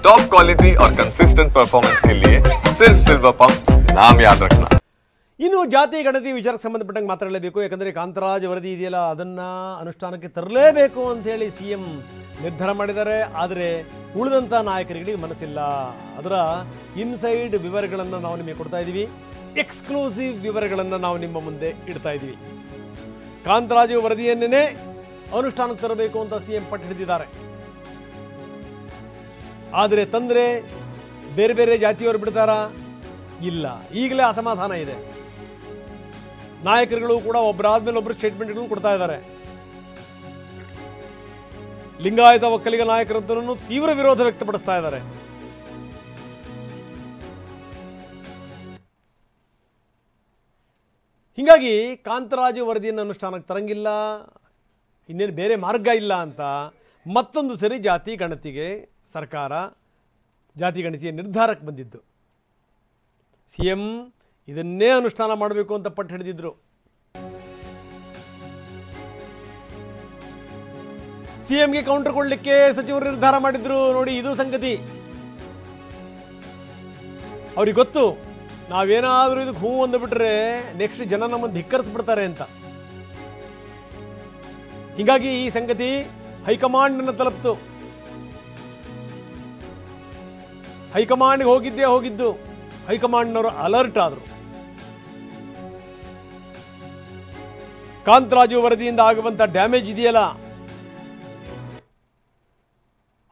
Top quality और consistent performance के लिए सिर्फ सिल्वर पंप नाम याद रखना। ಇನ್ನು ಜಾತಿ ಗಣತಿ ವಿಚಾರಕ್ಕೆ ಸಂಬಂಧಪಟ್ಟಂಗೆ ಮಾತಾಡಲೇಬೇಕು. ಯಾಕಂದರೆ ಕಾಂತರಾಜ್ ವರದಿ ಇದೆಯಲ್ಲ, ಅದನ್ನು ಅನುಷ್ಠಾನಕ್ಕೆ ತರಲೇಬೇಕು ಅಂಥೇಳಿ CM ನಿರ್ಧಾರ ಮಾಡಿದ್ದಾರೆ. ಆದರೆ ಉಳಿದಂಥ ನಾಯಕರಿಗೆ ಮನಸ್ಸಿಲ್ಲ. ಅದರ ಇನ್ಸೈಡ್ ವಿವರಗಳನ್ನು ನಾವು ನಿಮಗೆ ಕೊಡ್ತಾ ಇದ್ದೀವಿ. ಎಕ್ಸ್ಕ್ಲೂಸಿವ್ ವಿವರಗಳನ್ನು ನಾವು ನಿಮ್ಮ ಮುಂದೆ ಇಡ್ತಾ ಇದ್ದೀವಿ. ಕಾಂತರಾಜು ವರದಿಯನ್ನೇ ಅನುಷ್ಠಾನಕ್ಕೆ ತರಬೇಕು ಅಂತ CM ಪಟ್ಟು ಹಿಡಿದಿದ್ದಾರೆ. ಆದರೆ ತಂದರೆ ಬೇರೆ ಬೇರೆ ಜಾತಿಯವರು ಬಿಡ್ತಾರಾ? ಇಲ್ಲ. ಈಗಲೇ ಅಸಮಾಧಾನ ಇದೆ. ನಾಯಕರುಗಳು ಕೂಡ ಒಬ್ಬರಾದ್ಮೇಲೆ ಒಬ್ಬರು ಸ್ಟೇಟ್ಮೆಂಟ್ಗಳನ್ನು ಕೊಡ್ತಾ ಇದ್ದಾರೆ. ಲಿಂಗಾಯತ ಒಕ್ಕಲಿಗ ನಾಯಕರಂತೂ ತೀವ್ರ ವಿರೋಧ ವ್ಯಕ್ತಪಡಿಸ್ತಾ ಇದ್ದಾರೆ. ಹೀಗಾಗಿ ಕಾಂತರಾಜು ವರದಿಯನ್ನು ಅನುಷ್ಠಾನಕ್ಕೆ ತರಂಗಿಲ್ಲ, ಇನ್ನೇನು ಬೇರೆ ಮಾರ್ಗ ಇಲ್ಲ ಅಂತ ಮತ್ತೊಂದು ಸರಿ ಜಾತಿ ಗಣತಿಗೆ ಸರ್ಕಾರ ಜಾತಿ ಗಣತಿಯ ನಿರ್ಧಾರಕ್ಕೆ ಬಂದಿದ್ದು. CM ಇದನ್ನೇ ಅನುಷ್ಠಾನ ಮಾಡಬೇಕು ಅಂತ ಪಟ್ಟು ಹಿಡಿದಿದ್ರು. CMಗೆ ಕೌಂಟರ್ ಕೊಡಲಿಕ್ಕೆ ಸಚಿವರು ನಿರ್ಧಾರ ಮಾಡಿದ್ರು. ನೋಡಿ, ಇದು ಸಂಗತಿ. ಅವ್ರಿಗೆ ಗೊತ್ತು, ನಾವೇನಾದರೂ ಇದಕ್ಕೆ ಹೂ ಅಂದುಬಿಟ್ರೆ ನೆಕ್ಸ್ಟ್ ಜನ ನಮ್ಮನ್ನು ಧಿಕ್ಕರಿಸ್ಬಿಡ್ತಾರೆ ಅಂತ. ಹೀಗಾಗಿ ಈ ಸಂಗತಿ ಹೈಕಮಾಂಡನ್ನು ತಲುಪ್ತು. ಹೈಕಮಾಂಡ್ಗೆ ಹೋಗಿದ್ದು. ಹೈಕಮಾಂಡ್ನವರು ಅಲರ್ಟ್ ಆದರು. ಕಾಂತರಾಜು ವರದಿಯಿಂದ ಆಗುವಂಥ ಡ್ಯಾಮೇಜ್ ಇದೆಯಲ್ಲ,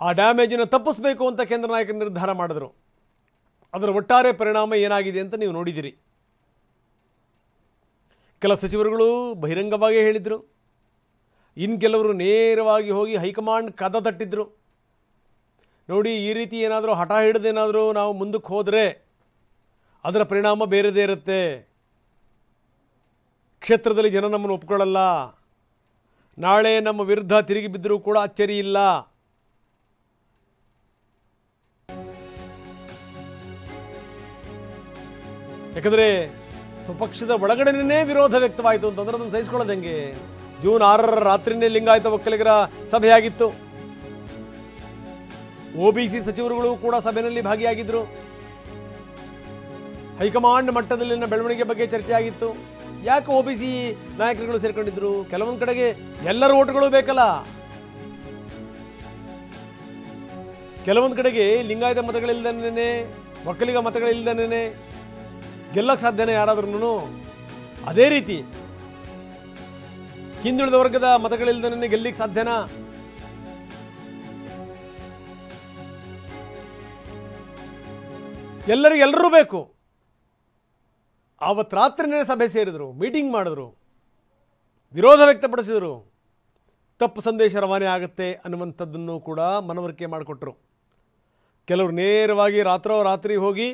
ಆ ಡ್ಯಾಮೇಜನ್ನು ತಪ್ಪಿಸಬೇಕು ಅಂತ ಕೇಂದ್ರ ನಾಯಕರು ನಿರ್ಧಾರ ಮಾಡಿದ್ರು. ಅದರ ಒಟ್ಟಾರೆ ಪರಿಣಾಮ ಏನಾಗಿದೆ ಅಂತ ನೀವು ನೋಡಿದಿರಿ. ಕೆಲ ಸಚಿವರುಗಳು ಬಹಿರಂಗವಾಗಿ ಹೇಳಿದರು. ಇನ್ನು ಕೆಲವರು ನೇರವಾಗಿ ಹೋಗಿ ಹೈಕಮಾಂಡ್ ಕದ ತಟ್ಟಿದ್ರು. ನೋಡಿ, ಈ ರೀತಿ ಏನಾದರೂ ಹಠ ಹಿಡಿದೇನಾದರೂ ನಾವು ಮುಂದಕ್ಕೆ ಹೋದರೆ ಅದರ ಪರಿಣಾಮ ಬೇರೆದೇ ಇರುತ್ತೆ. ಕ್ಷೇತ್ರದಲ್ಲಿ ಜನ ನಮ್ಮನ್ನು ಒಪ್ಕೊಳ್ಳಲ್ಲ. ನಾಳೆ ನಮ್ಮ ವಿರುದ್ಧ ತಿರುಗಿ ಬಿದ್ದರೂ ಕೂಡ ಅಚ್ಚರಿ ಇಲ್ಲ. ಯಾಕಂದರೆ ಸ್ವಪಕ್ಷದ ಒಳಗಡೆನೇ ವಿರೋಧ ವ್ಯಕ್ತವಾಯಿತು ಅಂತಂದ್ರೆ ಅದನ್ನು ಸಹಿಸ್ಕೊಳ್ಳೋದು ಹೆಂಗೆ? ಜೂನ್ 6ರ ರಾತ್ರಿನೇ ಲಿಂಗಾಯತ ಒಕ್ಕಲಿಗರ ಸಭೆಯಾಗಿತ್ತು. OBC ಸಚಿವರುಗಳು ಕೂಡ ಸಭೆಯಲ್ಲಿ ಭಾಗಿಯಾಗಿದ್ದರು. ಹೈಕಮಾಂಡ್ ಮಟ್ಟದಲ್ಲಿನ ಬೆಳವಣಿಗೆ ಬಗ್ಗೆ ಚರ್ಚೆ ಆಗಿತ್ತು. ಯಾಕೆ OBC ನಾಯಕರುಗಳು ಸೇರ್ಕೊಂಡಿದ್ರು? ಕೆಲವೊಂದು ಕಡೆಗೆ ಎಲ್ಲರ ಓಟುಗಳು ಬೇಕಲ್ಲ. ಕೆಲವೊಂದು ಕಡೆಗೆ ಲಿಂಗಾಯತ ಮತಗಳಿಲ್ದನೇ, ಒಕ್ಕಲಿಗ ಮತಗಳಿಲ್ದನೇ ಗೆಲ್ಲಕ್ಕೆ ಸಾಧ್ಯನೇ ಯಾರಾದ್ರೂ? ಅದೇ ರೀತಿ ಹಿಂದುಳಿದ ವರ್ಗದ ಮತಗಳಿಲ್ದನೇ ಗೆಲ್ಲಿಕ್ಕೆ ಸಾಧ್ಯನಾ? ಎಲ್ಲರೂ ಬೇಕು. ಆವತ್ತು ರಾತ್ರಿನೇ ಸಭೆ ಸೇರಿದ್ರು, ಮೀಟಿಂಗ್ ಮಾಡಿದ್ರು, ವಿರೋಧ ವ್ಯಕ್ತಪಡಿಸಿದರು. ತಪ್ಪು ಸಂದೇಶ ರವಾನೆ ಆಗುತ್ತೆ ಅನ್ನುವಂಥದ್ದನ್ನು ಕೂಡ ಮನವರಿಕೆ ಮಾಡಿಕೊಟ್ರು. ಕೆಲವರು ನೇರವಾಗಿ ರಾತ್ರಿ ಹೋಗಿ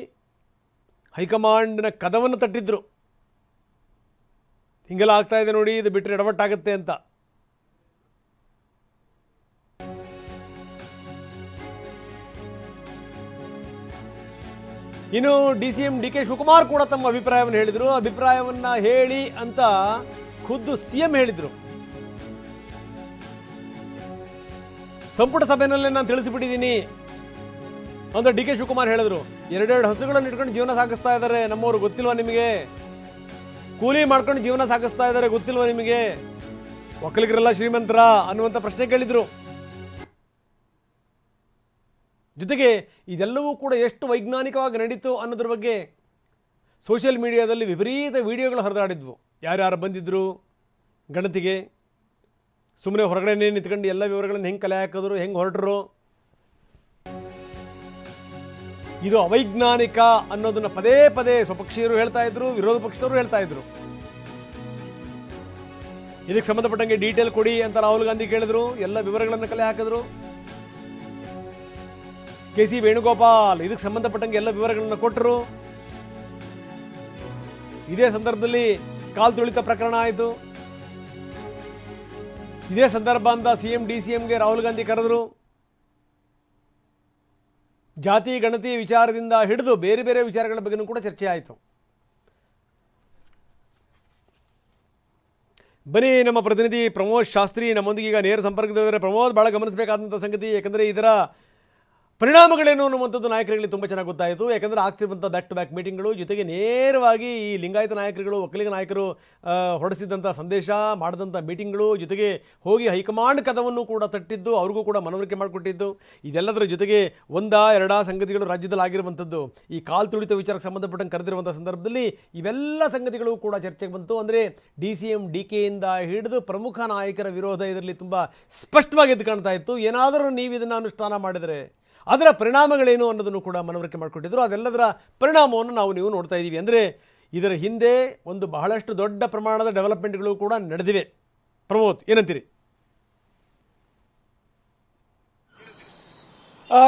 ಹೈಕಮಾಂಡ್ನ ಕದವನ್ನು ತಟ್ಟಿದ್ರು. ಹಿಂಗೆಲ್ಲ ಆಗ್ತಾ ಇದೆ ನೋಡಿ, ಇದು ಬಿಟ್ಟರೆ ಎಡವಟ್ಟಾಗುತ್ತೆ ಅಂತ. ಇನ್ನು DCM DK ಶಿವಕುಮಾರ್ ಕೂಡ ತಮ್ಮ ಅಭಿಪ್ರಾಯವನ್ನು ಹೇಳಿದರು. ಅಭಿಪ್ರಾಯವನ್ನ ಹೇಳಿ ಅಂತ ಖುದ್ದು CM ಹೇಳಿದರು. ಸಂಪುಟ ಸಭೆಯಲ್ಲೇ ನಾನು ತಿಳಿಸಿಬಿಟ್ಟಿದ್ದೀನಿ ಅಂತ DK ಶಿವಕುಮಾರ್ ಹೇಳಿದ್ರು. 2 ಹಸುಗಳನ್ನು ಇಟ್ಕೊಂಡು ಜೀವನ ಸಾಗಿಸ್ತಾ ಇದ್ದಾರೆ ನಮ್ಮವರು, ಗೊತ್ತಿಲ್ವಾ ನಿಮಗೆ? ಕೂಲಿ ಮಾಡ್ಕೊಂಡು ಜೀವನ ಸಾಗಿಸ್ತಾ ಇದ್ದಾರೆ, ಗೊತ್ತಿಲ್ವಾ ನಿಮಗೆ? ಒಕ್ಕಲಿಗರೆಲ್ಲ ಶ್ರೀಮಂತರ ಅನ್ನುವಂಥ ಪ್ರಶ್ನೆ ಕೇಳಿದ್ರು. ಜೊತೆಗೆ ಇದೆಲ್ಲವೂ ಕೂಡ ಎಷ್ಟು ವೈಜ್ಞಾನಿಕವಾಗಿ ನಡೀತು ಅನ್ನೋದ್ರ ಬಗ್ಗೆ ಸೋಷಿಯಲ್ ಮೀಡಿಯಾದಲ್ಲಿ ವಿಪರೀತ ವಿಡಿಯೋಗಳು ಹರಿದಾಡಿದ್ವು. ಯಾರ್ಯಾರು ಬಂದಿದ್ದರು ಗಣತಿಗೆ, ಸುಮ್ಮನೆ ಹೊರಗಡೆನೇ ನಿಂತ್ಕೊಂಡು ಎಲ್ಲ ವಿವರಗಳನ್ನು ಹೆಂಗೆ ಕಲೆ ಹಾಕಿದ್ರು, ಹೆಂಗೆ ಹೊರಟರು, ಇದು ಅವೈಜ್ಞಾನಿಕ ಅನ್ನೋದನ್ನ ಪದೇ ಪದೇ ಸ್ವಪಕ್ಷೀಯರು ಹೇಳ್ತಾ ಇದ್ರು, ವಿರೋಧ ಪಕ್ಷದವರು ಹೇಳ್ತಾ ಇದ್ರು. ಇದಕ್ಕೆ ಸಂಬಂಧಪಟ್ಟಂಗೆ ಡೀಟೇಲ್ ಕೊಡಿ ಅಂತ ರಾಹುಲ್ ಗಾಂಧಿ ಕೇಳಿದ್ರು. ಎಲ್ಲ ವಿವರಗಳನ್ನು ಕಲೆ ಹಾಕಿದ್ರು. KC ವೇಣುಗೋಪಾಲ್ ಇದಕ್ಕೆ ಸಂಬಂಧಪಟ್ಟಂಗೆ ಎಲ್ಲ ವಿವರಗಳನ್ನು ಕೊಟ್ಟರು. ಇದೇ ಸಂದರ್ಭದಲ್ಲಿ ಕಾಲ್ ತುಳಿತ ಪ್ರಕರಣ ಆಯಿತು. ಇದೇ ಸಂದರ್ಭ ಅಂತ CM DCMಗೆ ರಾಹುಲ್ ಗಾಂಧಿ ಕರೆದರು. ಜಾತಿ ಗಣತಿ ವಿಚಾರದಿಂದ ಹಿಡಿದು ಬೇರೆ ಬೇರೆ ವಿಚಾರಗಳ ಬಗ್ಗೆನೂ ಕೂಡ ಚರ್ಚೆ ಆಯಿತು. ಬನ್ನಿ, ನಮ್ಮ ಪ್ರತಿನಿಧಿ ಪ್ರಮೋದ್ ಶಾಸ್ತ್ರಿ ನಮ್ಮೊಂದಿಗೆ ಈಗ ನೇರ ಸಂಪರ್ಕದಲ್ಲಿದ್ದಾರೆ. ಪ್ರಮೋದ್, ಭಾಳ ಗಮನಿಸಬೇಕಾದಂಥ ಸಂಗತಿ, ಯಾಕಂದರೆ ಇದರ ಪರಿಣಾಮಗಳೇನು ಅನ್ನುವಂಥದ್ದು ನಾಯಕರುಗಳಿಗೆ ತುಂಬ ಚೆನ್ನಾಗಿ ಗೊತ್ತಾಯಿತು. ಯಾಕಂದರೆ ಆಗ್ತಿರುವಂಥ ಬ್ಯಾಕ್ ಟು ಬ್ಯಾಕ್ ಮೀಟಿಂಗ್ಗಳು, ಜೊತೆಗೆ ನೇರವಾಗಿ ಈ ಲಿಂಗಾಯತ ನಾಯಕರುಗಳು, ಒಕ್ಕಲಿಗ ನಾಯಕರು ಹೊರಡಿಸಿದಂಥ ಸಂದೇಶ, ಮಾಡಿದಂಥ ಮೀಟಿಂಗ್ಗಳು, ಜೊತೆಗೆ ಹೋಗಿ ಹೈಕಮಾಂಡ್ ಕದವನ್ನು ಕೂಡ ತಟ್ಟಿದ್ದು, ಅವ್ರಿಗೂ ಕೂಡ ಮನವರಿಕೆ ಮಾಡಿಕೊಟ್ಟಿದ್ದು, ಇದೆಲ್ಲದರ ಜೊತೆಗೆ ಎರಡಾ ಸಂಗತಿಗಳು ರಾಜ್ಯದಲ್ಲಿ ಆಗಿರುವಂಥದ್ದು. ಈ ಕಾಲ್ ತುಳಿತ ವಿಚಾರಕ್ಕೆ ಸಂಬಂಧಪಟ್ಟಂಗೆ ಕರೆದಿರುವಂಥ ಸಂದರ್ಭದಲ್ಲಿ ಇವೆಲ್ಲ ಸಂಗತಿಗಳು ಕೂಡ ಚರ್ಚೆಗೆ ಬಂತು. ಅಂದರೆ DCM DKಯಿಂದ ಹಿಡಿದು ಪ್ರಮುಖ ನಾಯಕರ ವಿರೋಧ ಇದರಲ್ಲಿ ತುಂಬ ಸ್ಪಷ್ಟವಾಗಿ ಎದ್ದು ಕಾಣ್ತಾ ಇತ್ತು. ಏನಾದರೂ ನೀವು ಇದನ್ನು ಅನುಷ್ಠಾನ ಮಾಡಿದರೆ ಅದರ ಪರಿಣಾಮಗಳೇನು ಅನ್ನೋದನ್ನು ಕೂಡ ಮನವರಿಕೆ ಮಾಡಿಕೊಟ್ಟಿದ್ರು. ಅದೆಲ್ಲದರ ಪರಿಣಾಮವನ್ನು ನೀವು ನೋಡ್ತಾ ಇದ್ದೀವಿ. ಅಂದರೆ ಇದರ ಹಿಂದೆ ಒಂದು ಬಹಳಷ್ಟು ದೊಡ್ಡ ಪ್ರಮಾಣದ ಡೆವಲಪ್ಮೆಂಟ್ಗಳು ಕೂಡ ನಡೆದಿವೆ. ಪ್ರಮೋದ್, ಏನಂತೀರಿ?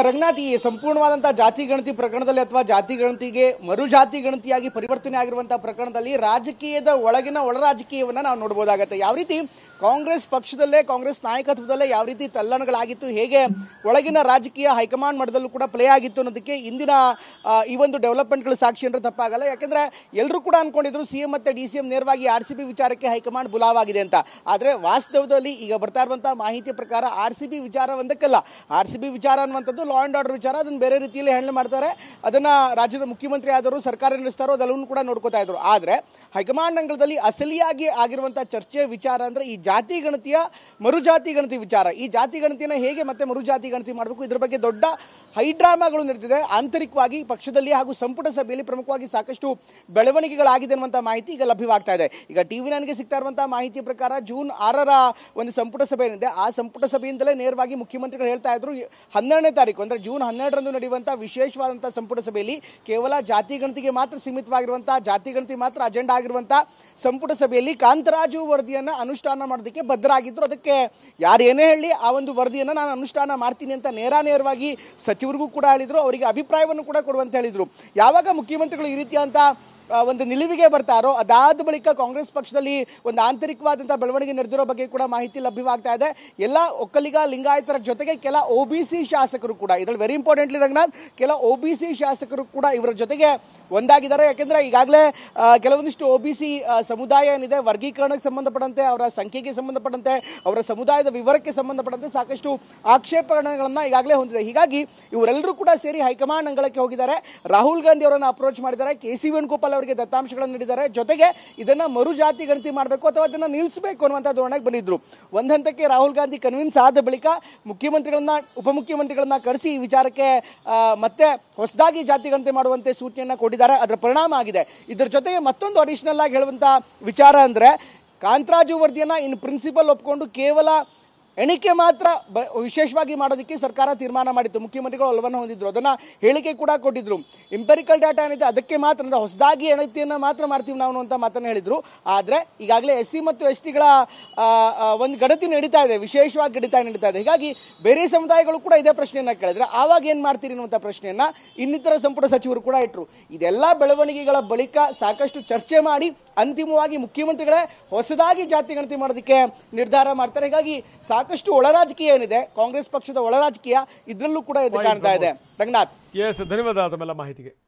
ರಂಗನಾಥ್, ಈ ಸಂಪೂರ್ಣವಾದಂಥ ಜಾತಿ ಗಣತಿ ಪ್ರಕರಣದಲ್ಲಿ ಅಥವಾ ಜಾತಿ ಗಣತಿಗೆ ಮರು ಜಾತಿ ಗಣತಿಯಾಗಿ ಪರಿವರ್ತನೆ ಆಗಿರುವಂಥ ಪ್ರಕರಣದಲ್ಲಿ ರಾಜಕೀಯದ ಒಳಗಿನ ಒಳ ರಾಜಕೀಯವನ್ನು ನಾವು ನೋಡ್ಬೋದಾಗತ್ತೆ. ಯಾವ ರೀತಿ ಕಾಂಗ್ರೆಸ್ ಪಕ್ಷದಲ್ಲೇ, ಕಾಂಗ್ರೆಸ್ ನಾಯಕತ್ವದಲ್ಲೇ ಯಾವ ರೀತಿ ತಲ್ಲಣಗಳಾಗಿತ್ತು, ಹೇಗೆ ಒಳಗಿನ ರಾಜಕೀಯ ಹೈಕಮಾಂಡ್ ಮಟ್ಟದಲ್ಲೂ ಕೂಡ ಪ್ಲೇ ಆಗಿತ್ತು ಅನ್ನೋದಕ್ಕೆ ಇಂದಿನ ಈ ಒಂದು ಡೆವಲಪ್ಮೆಂಟ್ಗಳು ಸಾಕ್ಷಿ ಅಂದ್ರೆ ತಪ್ಪಾಗಲ್ಲ. ಯಾಕೆಂದ್ರೆ ಎಲ್ಲರೂ ಕೂಡ ಅನ್ಕೊಂಡಿದ್ರು CM ಮತ್ತು DCM ನೇರವಾಗಿ RCB ವಿಚಾರಕ್ಕೆ ಹೈಕಮಾಂಡ್ ಬುಲಾವಾಗಿದೆ ಅಂತ. ಆದರೆ ವಾಸ್ತವದಲ್ಲಿ ಈಗ ಬರ್ತಾ ಇರುವಂತಹ ಮಾಹಿತಿ ಪ್ರಕಾರ RCB ವಿಚಾರ ಒಂದಕ್ಕಲ್ಲ, RCB ವಿಚಾರ ಅನ್ನುವಂಥದ್ದು ಲಾ ಅಂಡ್ ಆರ್ಡರ್ ವಿಚಾರ, ಅದನ್ನು ಬೇರೆ ರೀತಿಯಲ್ಲಿ ಹ್ಯಾಂಡಲ್ ಮಾಡ್ತಾರೆ. ಅದನ್ನ ರಾಜ್ಯದ ಮುಖ್ಯಮಂತ್ರಿ ಆದವರು, ಸರ್ಕಾರ ನಡೆಸ್ತಾರೋ ಅದೆಲ್ಲವನ್ನೂ ಕೂಡ ನೋಡ್ಕೋತಾ ಇದ್ರು. ಆದರೆ ಹೈಕಮಾಂಡ್ ಅಂಗಳದಲ್ಲಿ ಅಸಲಿಯಾಗಿ ಆಗಿರುವಂತಹ ಚರ್ಚೆಯ ವಿಚಾರ ಅಂದ್ರೆ ಈ ಜಾತಿ ಗಣತಿಯ ಮರು ಜಾತಿ ಗಣತಿ ವಿಚಾರ. ಈ ಜಾತಿ ಗಣತಿಯನ್ನು ಹೇಗೆ ಮತ್ತೆ ಮರು ಜಾತಿ ಗಣತಿ ಮಾಡಬೇಕು, ಇದ್ರ ಬಗ್ಗೆ ದೊಡ್ಡ ಹೈಡ್ರಾಮಾಗಳು ನಡೆದಿದೆ ಆಂತರಿಕವಾಗಿ ಪಕ್ಷದಲ್ಲಿ ಹಾಗೂ ಸಂಪುಟ ಸಭೆಯಲ್ಲಿ. ಪ್ರಮುಖವಾಗಿ ಸಾಕಷ್ಟು ಬೆಳವಣಿಗೆಗಳಾಗಿದೆ ಅನ್ನುವಂಥ ಮಾಹಿತಿ ಈಗ ಲಭ್ಯವಾಗ್ತಾ ಇದೆ. ಈಗ TV9ಗೆ ಸಿಗ್ತಾ ಇರುವಂತಹ ಮಾಹಿತಿ ಪ್ರಕಾರ ಜೂನ್ 6ರ ಒಂದು ಸಂಪುಟ ಸಭೆ ಏನಿದೆ, ಆ ಸಂಪುಟ ಸಭೆಯಿಂದಲೇ ನೇರವಾಗಿ ಮುಖ್ಯಮಂತ್ರಿಗಳು ಹೇಳ್ತಾ ಇದ್ರು 12ನೇ ತಾರೀಕು ಅಂದರೆ ಜೂನ್ 12ರಂದು ನಡೆಯುವಂತಹ ವಿಶೇಷವಾದಂತಹ ಸಂಪುಟ ಸಭೆಯಲ್ಲಿ ಕೇವಲ ಜಾತಿ ಗಣತಿಗೆ ಮಾತ್ರ ಸೀಮಿತವಾಗಿರುವಂತಹ, ಜಾತಿ ಗಣತಿ ಮಾತ್ರ ಅಜೆಂಡಾ ಆಗಿರುವಂತಹ ಸಂಪುಟ ಸಭೆಯಲ್ಲಿ ಕಾಂತರಾಜು ವರದಿಯನ್ನು ಅನುಷ್ಠಾನ ಮಾಡೋದಕ್ಕೆ ಬದ್ಧರಾಗಿದ್ರು. ಅದಕ್ಕೆ ಯಾರೇನೇ ಹೇಳಿ ಆ ಒಂದು ವರದಿಯನ್ನು ನಾನು ಅನುಷ್ಠಾನ ಮಾಡ್ತೀನಿ ಅಂತ ನೇರವಾಗಿ ಸಚಿವರಿಗೂ ಕೂಡ ಹೇಳಿದ್ರು, ಅವರಿಗೆ ಅಭಿಪ್ರಾಯವನ್ನು ಕೂಡ ಕೊಡುವಂತ ಹೇಳಿದ್ರು. ಯಾವಾಗ ಮುಖ್ಯಮಂತ್ರಿಗಳು ಈ ರೀತಿಯಂತ ಒಂದು ನಿಲುವಿಗೆ ಬರ್ತಾರೋ ಅದಾದ ಬಳಿಕ ಕಾಂಗ್ರೆಸ್ ಪಕ್ಷದಲ್ಲಿ ಒಂದು ಆಂತರಿಕವಾದಂತಹ ಬೆಳವಣಿಗೆ ನಡೆದಿರೋ ಬಗ್ಗೆ ಕೂಡ ಮಾಹಿತಿ ಲಭ್ಯವಾಗ್ತಾ ಇದೆ. ಎಲ್ಲ ಒಕ್ಕಲಿಗ ಲಿಂಗಾಯತರ ಜೊತೆಗೆ ಕೆಲ OBC ಶಾಸಕರು ಕೂಡ, ಇದರಲ್ಲಿ ವೆರಿ ಇಂಪಾರ್ಟೆಂಟ್ಲಿ ರಂಗನಾಥ್, ಕೆಲ OBC ಶಾಸಕರು ಕೂಡ ಇವರ ಜೊತೆಗೆ ಒಂದಾಗಿದ್ದಾರೆ. ಯಾಕೆಂದ್ರೆ ಈಗಾಗಲೇ ಕೆಲವೊಂದಿಷ್ಟು OBC ಸಮುದಾಯ ಏನಿದೆ, ವರ್ಗೀಕರಣಕ್ಕೆ ಸಂಬಂಧಪಟ್ಟಂತೆ, ಅವರ ಸಂಖ್ಯೆಗೆ ಸಂಬಂಧಪಟ್ಟಂತೆ, ಅವರ ಸಮುದಾಯದ ವಿವರಕ್ಕೆ ಸಂಬಂಧಪಟ್ಟಂತೆ ಸಾಕಷ್ಟು ಆಕ್ಷೇಪಣೆಗಳನ್ನ ಈಗಾಗಲೇ ಹೊಂದಿದೆ. ಹೀಗಾಗಿ ಇವರೆಲ್ಲರೂ ಕೂಡ ಸೇರಿ ಹೈಕಮಾಂಡ್ ಅಂಗಳಕ್ಕೆ ಹೋಗಿದ್ದಾರೆ. ರಾಹುಲ್ ಗಾಂಧಿ ಅವರನ್ನು ಅಪ್ರೋಚ್ ಮಾಡಿದ್ದಾರೆ, KC ವೇಣುಗೋಪಾಲ್ ಅವರಿಗೆ ದತ್ತಾಂಶಗಳನ್ನು ನೀಡಿದ್ದಾರೆ. ಜೊತೆಗೆ ಇದನ್ನ ಮರು ಜಾತಿ ಗಣತಿ ಮಾಡಬೇಕು ಅಥವಾ ಅದನ್ನ ನಿಲ್ಲಿಸಬೇಕು ಅನ್ನುವಂಥ ಧೋರಣೆಗೆ ಬಂದಿದ್ರು. ಒಂದು ಹಂತಕ್ಕೆ ರಾಹುಲ್ ಗಾಂಧಿ ಕನ್ವಿನ್ಸ್ ಆದ ಬಳಿಕ ಮುಖ್ಯಮಂತ್ರಿಗಳನ್ನ, ಉಪಮುಖ್ಯಮಂತ್ರಿಗಳನ್ನ ಕರೆಸಿ ಈ ವಿಚಾರಕ್ಕೆ ಮತ್ತೆ ಹೊಸದಾಗಿ ಜಾತಿ ಗಣತಿ ಮಾಡುವಂತೆ ಸೂಚನೆಯನ್ನ ಕೊಟ್ಟಿದ್ದಾರೆ. ಅದರ ಪರಿಣಾಮ ಆಗಿದೆ. ಇದರ ಜೊತೆಗೆ ಮತ್ತೊಂದು ಅಡಿಷನಲ್ ಆಗಿ ಹೇಳುವಂತ ವಿಚಾರ ಅಂದ್ರೆ ಕಾಂತರಾಜು ವರದಿಯನ್ನ ಇನ್ ಪ್ರಿನ್ಸಿಪಲ್ ಒಪ್ಪಿಕೊಂಡು ಕೇವಲ ಎಣಿಕೆ ಮಾತ್ರ ವಿಶೇಷವಾಗಿ ಮಾಡೋದಕ್ಕೆ ಸರ್ಕಾರ ತೀರ್ಮಾನ ಮಾಡಿತ್ತು. ಮುಖ್ಯಮಂತ್ರಿಗಳು ಒಲವನ್ನು ಹೊಂದಿದ್ರು, ಅದನ್ನು ಹೇಳಿಕೆ ಕೂಡ ಕೊಟ್ಟಿದ್ರು. ಇಂಪೆರಿಕಲ್ ಡಾಟಾ ಏನಿದೆ ಅದಕ್ಕೆ ಮಾತ್ರ, ಅಂದರೆ ಹೊಸದಾಗಿ ಎಣಿಕೆಯನ್ನು ಮಾತ್ರ ಮಾಡ್ತೀವಿ ನಾವು ಅಂತ ಮಾತನ್ನು ಹೇಳಿದರು. ಆದರೆ ಈಗಾಗಲೇ SC ಮತ್ತು STಗಳ ಒಂದು ಗಣತಿ ನಡೀತಾ ಇದೆ, ವಿಶೇಷವಾಗಿ ನಡೀತಾ ಇದೆ. ಹೀಗಾಗಿ ಬೇರೆ ಸಮುದಾಯಗಳು ಕೂಡ ಇದೇ ಪ್ರಶ್ನೆಯನ್ನು ಕೇಳಿದ್ರೆ ಆವಾಗ ಏನು ಮಾಡ್ತೀರಿ ಅನ್ನುವಂಥ ಪ್ರಶ್ನೆಯನ್ನು ಇನ್ನಿತರ ಸಂಪುಟ ಸಚಿವರು ಕೂಡ ಇಟ್ಟರು. ಇದೆಲ್ಲ ಬೆಳವಣಿಗೆಗಳ ಬಳಿಕ ಸಾಕಷ್ಟು ಚರ್ಚೆ ಮಾಡಿ ಅಂತಿಮವಾಗಿ ಮುಖ್ಯಮಂತ್ರಿಗಳೇ ಹೊಸದಾಗಿ ಜಾತಿ ಗಣತಿ ಮಾಡೋದಕ್ಕೆ ನಿರ್ಧಾರ ಮಾಡ್ತಾರೆ. ಹೀಗಾಗಿ ಸಾಕಷ್ಟು ಒಳ ರಾಜಕೀಯ ಏನಿದೆ, ಕಾಂಗ್ರೆಸ್ ಪಕ್ಷದ ಒಳ ರಾಜಕೀಯ ಇದರಲ್ಲೂ ಕೂಡ ಎದ್ದು ಕಾಣ್ತಾ ಇದೆ. ರಂಗನಾಥ್, ಧನ್ಯವಾದ ತಮ್ಮೆಲ್ಲ ಮಾಹಿತಿಗೆ.